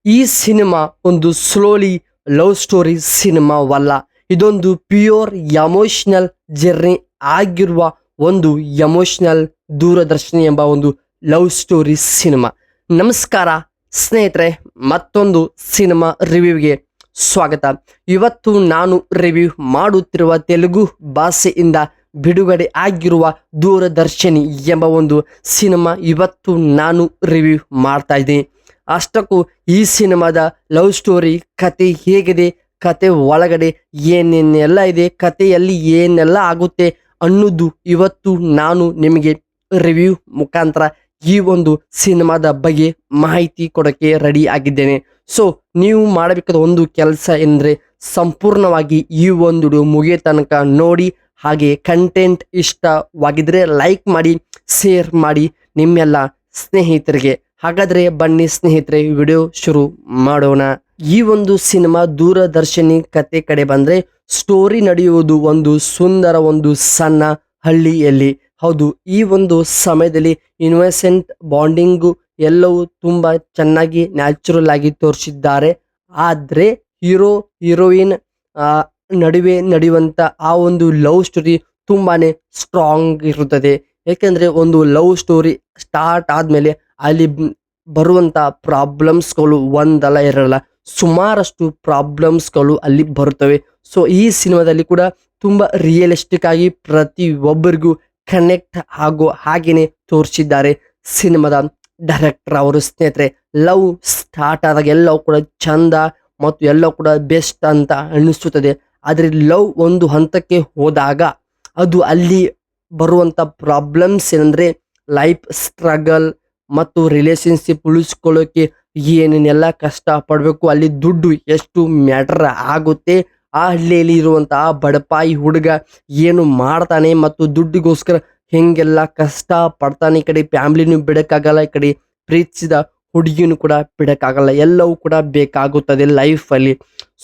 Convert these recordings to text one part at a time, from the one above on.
ಈ ಸಿನಿಮಾ ಒಂದು slowly love story ಸಿನಿಮಾವಲ್ಲ. ಇದೊಂದು ಪ್ಯೂರ್ ಎಮೋಷನಲ್ ಜರ್ನಿ ಆಗಿರುವ ಒಂದು ಎಮೋಷನಲ್ ದೂರದರ್ಶನಿ ಎಂಬ ಒಂದು ಲವ್ ಸ್ಟೋರಿ ಸಿನಿಮಾ. ನಮಸ್ಕಾರ ಸ್ನೇಹಿತರೆ, ಮತ್ತೊಂದು ಸಿನಿಮಾ ರಿವ್ಯೂಗೆ ಸ್ವಾಗತ. ಇವತ್ತು ನಾನು ರಿವ್ಯೂ ಮಾಡುತ್ತಿರುವ ತೆಲುಗು ಭಾಷೆಯಿಂದ ಬಿಡುಗಡೆ ಆಗಿರುವ ದೂರದರ್ಶನಿ ಎಂಬ ಒಂದು ಸಿನಿಮಾ ಇವತ್ತು ನಾನು ರಿವ್ಯೂ ಮಾಡ್ತಾ ಇದ್ದೀನಿ. ಅಷ್ಟಕ್ಕೂ ಈ ಸಿನಿಮಾದ ಲವ್ ಸ್ಟೋರಿ ಕತೆ ಹೇಗಿದೆ, ಕತೆ ಒಳಗಡೆ ಏನೇನೆಲ್ಲ ಇದೆ, ಕತೆಯಲ್ಲಿ ಏನೆಲ್ಲ ಆಗುತ್ತೆ ಅನ್ನೋದು ಇವತ್ತು ನಾನು ನಿಮಗೆ ರಿವ್ಯೂ ಮುಖಾಂತರ ಈ ಒಂದು ಸಿನಿಮಾದ ಬಗ್ಗೆ ಮಾಹಿತಿ ಕೊಡೋಕ್ಕೆ ರೆಡಿ ಆಗಿದ್ದೇನೆ. ಸೊ ನೀವು ಮಾಡಬೇಕಾದ ಒಂದು ಕೆಲಸ ಎಂದರೆ ಸಂಪೂರ್ಣವಾಗಿ ಈ ಒಂದು ವಿಡಿಯೋ ಮುಗಿಯೋ ತನಕ ನೋಡಿ. ಹಾಗೆ ಕಂಟೆಂಟ್ ಇಷ್ಟವಾಗಿದ್ದರೆ ಲೈಕ್ ಮಾಡಿ, ಶೇರ್ ಮಾಡಿ ನಿಮ್ಮೆಲ್ಲ ಸ್ನೇಹಿತರಿಗೆ. ಹಾಗಾದರೆ ಬನ್ನಿ ಸ್ನೇಹಿತರೆ, ವಿಡಿಯೋ ಶುರು ಮಾಡೋಣ. ಈ ಒಂದು ಸಿನಿಮಾ ದೂರದರ್ಶನಿ ಕತೆ ಕಡೆ ಬಂದರೆ ಸ್ಟೋರಿ ನಡೆಯುವುದು ಒಂದು ಸುಂದರ ಒಂದು ಸಣ್ಣ ಹಳ್ಳಿಯಲ್ಲಿ. ಹೌದು, ಈ ಒಂದು ಸಮಯದಲ್ಲಿ ಇನ್ನೋಸೆಂಟ್ ಬಾಂಡಿಂಗು ಎಲ್ಲವೂ ತುಂಬ ಚೆನ್ನಾಗಿ ನ್ಯಾಚುರಲ್ ಆಗಿ ತೋರಿಸಿದ್ದಾರೆ. ಆದರೆ ಹೀರೋ ಹೀರೋಯಿನ್ ನಡುವೆ ನಡೆಯುವಂಥ ಆ ಒಂದು ಲವ್ ಸ್ಟೋರಿ ತುಂಬಾ ಸ್ಟ್ರಾಂಗ್ ಇರುತ್ತದೆ. ಏಕೆಂದರೆ ಒಂದು ಲವ್ ಸ್ಟೋರಿ ಸ್ಟಾರ್ಟ್ ಆದಮೇಲೆ ಅಲ್ಲಿ ಬರುವಂಥ ಪ್ರಾಬ್ಲಮ್ಸ್ಗಳು ಒಂದಲ್ಲ ಎರಡಲ್ಲ, ಸುಮಾರಷ್ಟು ಪ್ರಾಬ್ಲಮ್ಸ್ಗಳು ಅಲ್ಲಿ ಬರುತ್ತವೆ. ಸೊ ಈ ಸಿನಿಮಾದಲ್ಲಿ ಕೂಡ ತುಂಬ ರಿಯಲಿಸ್ಟಿಕ್ ಆಗಿ ಪ್ರತಿಯೊಬ್ಬರಿಗೂ ಕನೆಕ್ಟ್ ಆಗೋ ಹಾಗೆಯೇ ತೋರಿಸಿದ್ದಾರೆ ಸಿನಿಮಾದ ಡೈರೆಕ್ಟರ್ ಅವರು. ಸ್ನೇಹಿತರೆ, ಲವ್ ಸ್ಟಾರ್ಟ್ ಆದಾಗ ಎಲ್ಲವೂ ಕೂಡ ಚಂದ ಮತ್ತು ಎಲ್ಲವೂ ಕೂಡ ಬೆಸ್ಟ್ ಅಂತ ಅನಿಸುತ್ತದೆ. ಆದರೆ ಲವ್ ಒಂದು ಹಂತಕ್ಕೆ ಹೋದಾಗ ಅದು ಅಲ್ಲಿ ಬರುವಂಥ ಪ್ರಾಬ್ಲಮ್ಸ್ ಏನಂದರೆ ಲೈಫ್ ಸ್ಟ್ರಗಲ್ ಮತ್ತು ರಿಲೇಷನ್ಶಿಪ್ ಉಳಿಸ್ಕೊಳ್ಳೋಕೆ ಏನೇನೆಲ್ಲ ಕಷ್ಟ ಪಡಬೇಕು, ಅಲ್ಲಿ ದುಡ್ಡು ಎಷ್ಟು ಮ್ಯಾಟರ್ ಆಗುತ್ತೆ, ಆ ಹಳ್ಳಿಯಲ್ಲಿ ಇರುವಂತಹ ಬಡಪಾಯಿ ಹುಡುಗ ಏನು ಮಾಡ್ತಾನೆ ಮತ್ತು ದುಡ್ಡಿಗೋಸ್ಕರ ಹೆಂಗೆಲ್ಲ ಕಷ್ಟ ಪಡ್ತಾನೆ. ಈ ಕಡೆ ಫ್ಯಾಮ್ಲಿನೂ ಬಿಡೋಕ್ಕಾಗಲ್ಲ, ಈ ಕಡೆ ಪ್ರೀತಿಸಿದ ಹುಡುಗಿನೂ ಕೂಡ ಬಿಡೋಕ್ಕಾಗಲ್ಲ, ಎಲ್ಲವೂ ಕೂಡ ಬೇಕಾಗುತ್ತದೆ ಲೈಫಲ್ಲಿ.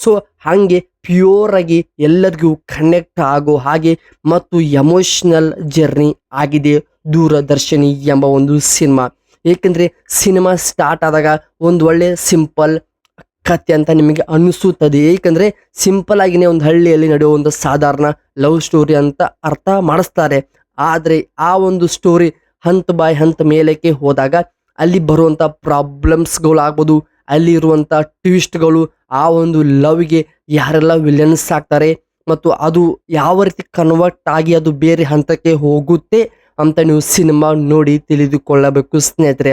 ಸೊ ಹಾಗೆ ಪ್ಯೂರ್ ಆಗಿ ಎಲ್ಲರಿಗೂ ಕನೆಕ್ಟ್ ಆಗೋ ಹಾಗೆ ಮತ್ತು ಎಮೋಷ್ನಲ್ ಜರ್ನಿ ಆಗಿದೆ ದೂರದರ್ಶನಿ ಎಂಬ ಒಂದು ಸಿನಿಮಾ. ಏಕೆಂದರೆ ಸಿನಿಮಾ ಸ್ಟಾರ್ಟ್ ಆದಾಗ ಒಂದು ಒಳ್ಳೆ ಸಿಂಪಲ್ ಕತೆ ಅಂತ ನಿಮಗೆ ಅನಿಸುತ್ತದೆ. ಏಕೆಂದರೆ ಸಿಂಪಲ್ ಆಗಿನೇ ಒಂದು ಹಳ್ಳಿಯಲ್ಲಿ ನಡೆಯುವ ಒಂದು ಸಾಧಾರಣ ಲವ್ ಸ್ಟೋರಿ ಅಂತ ಅರ್ಥ ಮಾಡಿಸ್ತಾರೆ. ಆದರೆ ಆ ಒಂದು ಸ್ಟೋರಿ ಹಂತ ಬಾಯ್ ಹಂತ ಮೇಲಕ್ಕೆ ಹೋದಾಗ ಅಲ್ಲಿ ಬರುವಂಥ ಪ್ರಾಬ್ಲಮ್ಸ್ಗಳು ಆಗ್ಬೋದು, ಅಲ್ಲಿ ಇರುವಂಥ ಟ್ವಿಸ್ಟ್ಗಳು, ಆ ಒಂದು ಲವ್ಗೆ ಯಾರೆಲ್ಲ ವಿಲನ್ಸ್ ಆಗ್ತಾರೆ ಮತ್ತು ಅದು ಯಾವ ರೀತಿ ಕನ್ವರ್ಟ್ ಆಗಿ ಅದು ಬೇರೆ ಹಂತಕ್ಕೆ ಹೋಗುತ್ತೆ ಅಂತ ನೀವು ಸಿನಿಮಾ ನೋಡಿ ತಿಳಿದುಕೊಳ್ಳಬೇಕು ಸ್ನೇಹಿತರೆ.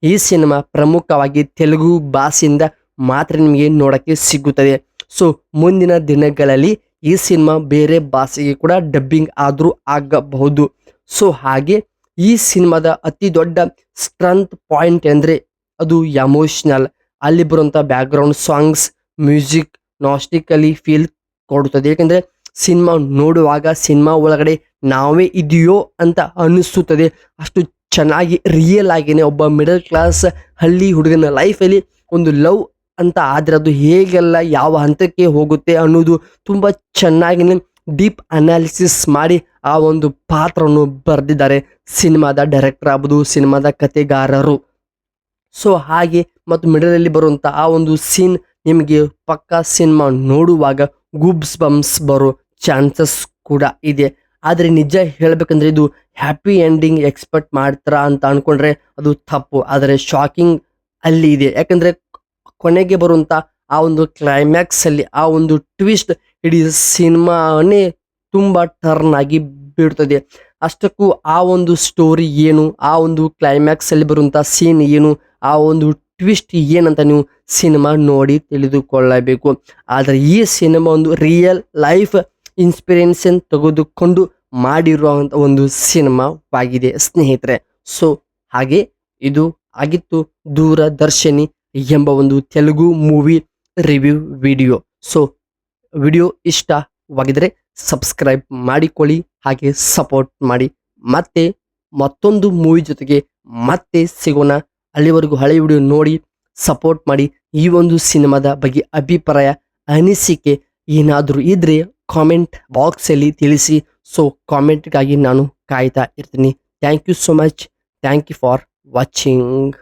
ಈ ಸಿನಿಮಾ ಪ್ರಮುಖವಾಗಿ ತೆಲುಗು ಭಾಷೆಯಿಂದ ಮಾತ್ರ ನಿಮಗೆ ನೋಡೋಕ್ಕೆ ಸಿಗುತ್ತದೆ. ಸೊ ಮುಂದಿನ ದಿನಗಳಲ್ಲಿ ಈ ಸಿನಿಮಾ ಬೇರೆ ಭಾಷೆಗೆ ಕೂಡ ಡಬ್ಬಿಂಗ್ ಆದರೂ ಆಗಬಹುದು. ಸೊ ಹಾಗೆ ಈ ಸಿನಿಮಾದ ಅತಿ ದೊಡ್ಡ ಸ್ಟ್ರೆಂತ್ ಪಾಯಿಂಟ್ ಅಂದರೆ ಅದು ಎಮೋಷ್ನಲ್. ಅಲ್ಲಿ ಬರುವಂಥ ಬ್ಯಾಕ್ಗ್ರೌಂಡ್ ಸಾಂಗ್ಸ್, ಮ್ಯೂಸಿಕ್ ನಾಸ್ಟಿಕಲಿ ಫೀಲ್ ಕೊಡುತ್ತದೆ. ಏಕೆಂದರೆ ಸಿನಿಮಾ ನೋಡುವಾಗ ಸಿನಿಮಾ ಒಳಗಡೆ ನಾವೇ ಇದೆಯೋ ಅಂತ ಅನಿಸುತ್ತದೆ. ಅಷ್ಟು ಚೆನ್ನಾಗಿ ರಿಯಲ್ ಆಗಿನೇ ಒಬ್ಬ ಮಿಡಲ್ ಕ್ಲಾಸ್ ಹಳ್ಳಿ ಹುಡುಗನ ಲೈಫಲ್ಲಿ ಒಂದು ಲವ್ ಅಂತ ಆದರೆ ಅದು ಹೇಗೆಲ್ಲ ಯಾವ ಹಂತಕ್ಕೆ ಹೋಗುತ್ತೆ ಅನ್ನೋದು ತುಂಬ ಚೆನ್ನಾಗಿ ಡೀಪ್ ಅನಾಲಿಸಿಸ್ ಮಾಡಿ ಆ ಒಂದು ಪಾತ್ರವನ್ನು ಬರೆದಿದ್ದಾರೆ ಸಿನಿಮಾದ ಡೈರೆಕ್ಟರ್ ಆಗ್ಬೋದು, ಸಿನಿಮಾದ ಕತೆಗಾರರು. ಸೊ ಹಾಗೆ ಮತ್ತು ಮಿಡಲಲ್ಲಿ ಬರುವಂಥ ಆ ಒಂದು ಸೀನ್ ನಿಮಗೆ ಪಕ್ಕಾ ಸಿನಿಮಾ ನೋಡುವಾಗ ಗೂಬ್ಸ್ ಬಂಪ್ಸ್ ಬರೋ ಚಾನ್ಸಸ್ ಕೂಡ ಇದೆ. ಆದರೆ ನಿಜ ಹೇಳಬೇಕಂದ್ರೆ ಇದು ಹ್ಯಾಪಿ ಎಂಡಿಂಗ್ ಎಕ್ಸ್ಪೆಕ್ಟ್ ಮಾಡ್ತಾರಾ ಅಂತ ಅಂದ್ಕೊಂಡ್ರೆ ಅದು ತಪ್ಪು. ಆದರೆ ಶಾಕಿಂಗ್ ಅಲ್ಲಿ ಇದೆ. ಯಾಕಂದರೆ ಕೊನೆಗೆ ಬರುವಂಥ ಆ ಒಂದು ಕ್ಲೈಮ್ಯಾಕ್ಸಲ್ಲಿ ಆ ಒಂದು ಟ್ವಿಸ್ಟ್ ಇಡೀ ಸಿನಿಮಾನೇ ತುಂಬ ಟರ್ನ್ ಆಗಿ ಬಿಡ್ತದೆ. ಅಷ್ಟಕ್ಕೂ ಆ ಒಂದು ಸ್ಟೋರಿ ಏನು, ಆ ಒಂದು ಕ್ಲೈಮ್ಯಾಕ್ಸಲ್ಲಿ ಬರುವಂಥ ಸೀನ್ ಏನು, ಆ ಒಂದು ಟ್ವಿಸ್ಟ್ ಏನಂತ ನೀವು ಸಿನಿಮಾ ನೋಡಿ ತಿಳಿದುಕೊಳ್ಳಬೇಕು. ಆದರೆ ಈ ಸಿನಿಮಾ ಒಂದು ರಿಯಲ್ ಲೈಫ್ ಇನ್ಸ್ಪಿರೇಷನ್ ತೆಗೆದುಕೊಂಡು ಮಾಡಿರುವಂಥ ಒಂದು ಸಿನಿಮಾವಾಗಿದೆ ಸ್ನೇಹಿತರೆ. ಸೊ ಹಾಗೆ ಇದು ಆಗಿತ್ತು ದೂರದರ್ಶನಿ ಎಂಬ ಒಂದು Telugu movie review video. So video ಇಷ್ಟವಾಗಿದ್ದರೆ ಸಬ್ಸ್ಕ್ರೈಬ್ ಮಾಡಿಕೊಳ್ಳಿ, ಹಾಗೆ ಸಪೋರ್ಟ್ ಮಾಡಿ. ಮತ್ತೆ ಮತ್ತೊಂದು ಮೂವಿ ಜೊತೆಗೆ ಮತ್ತೆ ಸಿಗೋಣ. ಅಲ್ಲಿವರೆಗೂ ಹಳೆ ವಿಡಿಯೋ ನೋಡಿ ಸಪೋರ್ಟ್ ಮಾಡಿ. ಈ ಒಂದು ಸಿನಿಮಾದ ಬಗ್ಗೆ ಅಭಿಪ್ರಾಯ ಅನಿಸಿಕೆ ಏನಾದರೂ ಇದ್ದರೆ ಕಾಮೆಂಟ್ ಬಾಕ್ಸಲ್ಲಿ ತಿಳಿಸಿ. ಸೊ ಕಾಮೆಂಟ್ಗಾಗಿ ನಾನು ಕಾಯ್ತಾ ಇರ್ತೀನಿ. Thank you so much. Thank you for watching.